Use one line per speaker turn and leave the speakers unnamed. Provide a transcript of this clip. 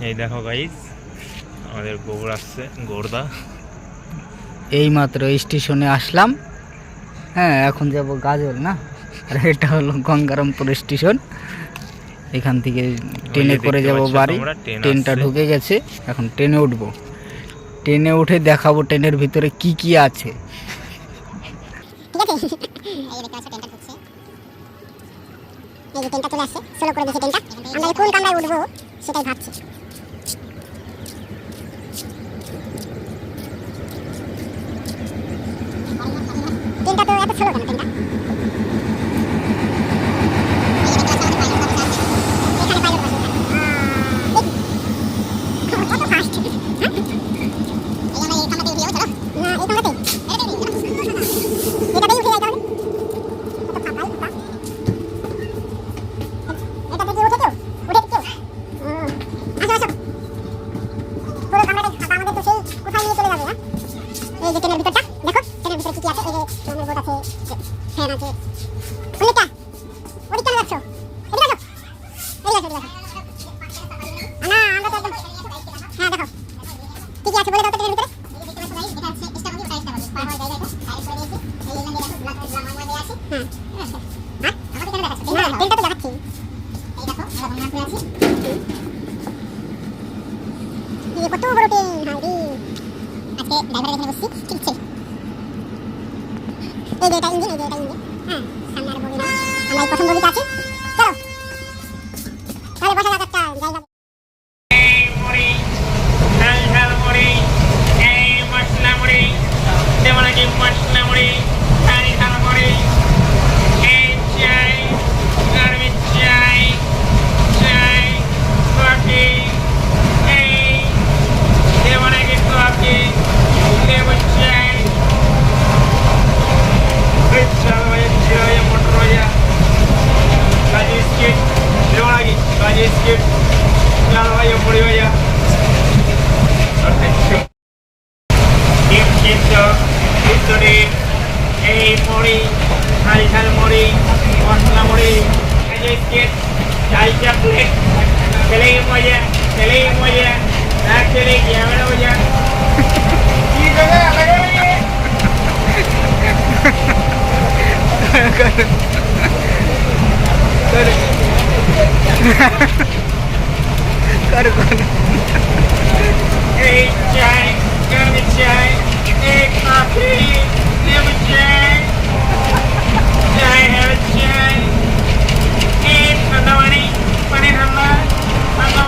এই দেখো গাইস, আমাদের গোবর আসছে, গোরদা।
এই মাত্র স্টেশনে আসলাম। হ্যাঁ, এখন যাব গাজল না, আর এটা হলো গঙ্গারামপুর স্টেশন। এখান থেকে ট্রেনে করে যাব বাড়ি। ট্রেনটা ঢুকে গেছে, এখন ট্রেনে উঠবো। ট্রেনে উঠে দেখাবো ট্রেনের ভিতরে কি কি আছে।
ঠিক আছে, এই দেখতে পাচ্ছ ট্রেনটা ঢুকছে। এই যে ট্রেনটা চলে আসছে, স্লো করে দিয়েছে ট্রেনটা। আমরা কোন কামরায় উঠবো সেটাই ভাবছি। ট্রেনটা তো এত স্লো কেন ট্রেনটা? এখানে পাইলট বসে। কত ফাস্ট! এই আমরা এই কামরাতে উঠি, চলো না এই কামরাতে এটাতেই উঠে যাই তাহলে। কত ফাঁকাই ফাঁকা। এটা থেকে উঠে কেউ আসো আসো, পুরো কামরাটা ফাঁকা। আমাদের তো সেই কোথায় নিয়ে চলে যাবে। হ্যাঁ, এই যে ট্রেনের ভিতরটা দেখো, ট্রেনের ভিতরে কি কি আছে। এই যে ট্রেনের বোর্ড আছে, ফ্যান আছে। অনেকটা ওদিক কেন যাচ্ছ? এদিকে আসো, এদিকে আসো, এদিকে আসো। না আমরা তো একদম, হ্যাঁ দেখো কি কি আছে বলে দাও তো ট্রেনের ভিতরে। এটা হচ্ছে স্টাফ ওটা স্টাফ পার হওয়ার জায়গা, এটা টাইপ করে দিয়েছি। এই লাইন দিয়ে দেখো, ব্ল্যাক ব্ল্যাক মারমার দেয়া আছে। হ্যাঁ আমাকে কেন দেখাচ্ছ? না ট্রেনটা তো দেখাচ্ছি। এই দেখো আমরা ভ্রমণ করে আছি। এই কত বড় ট্রেন, হাইরে। আজকে ড্রাইভার এখানে বসছি, ঠিক আছে। এই যে এটা ইঞ্জিন, এই যে এটা ইঞ্জিন। হ্যাঁ, সামনে আর বগি না, আমরা এই প্রথম বগিতে আছি। চলো তাহলে বসা যাক একটা জায়গা।
মুড়ি, ঝাল ঝাল মুড়ি, এই মশলা মুড়ি, যেমন কি মশলা মুড়ি, ঝাল ঝাল মুড়ি, এই চাই, গরমি চাই, চাই, কফি, এই যেমন কি কফি, লেবু চাই, চাল ভাজা, জিরা ভাজা, মটর ভাজা, কাজু বিস্কিট, যেমন কি কাজু বিস্কিট, চাল ভাজা, মুড়ি ভাজা, ডিম সিদ্ধ, সিদ্ধ ডিম, এই মুড়ি, ঝাল ঝাল মুড়ি, মশলা মুড়ি, কাজু বিস্কিট, ঝাল চকলেট, ছেলেই মজা, ছেলেই মজা, না ছেলে ক্যামেরা মজা। কি জায়গা লাগে? এই চাই, গরমি চাই, এই কফি, লেবু চাই, চাই হ্যাঁ চাই, এই ঠান্ডা পানি, পানি ঠান্ডা,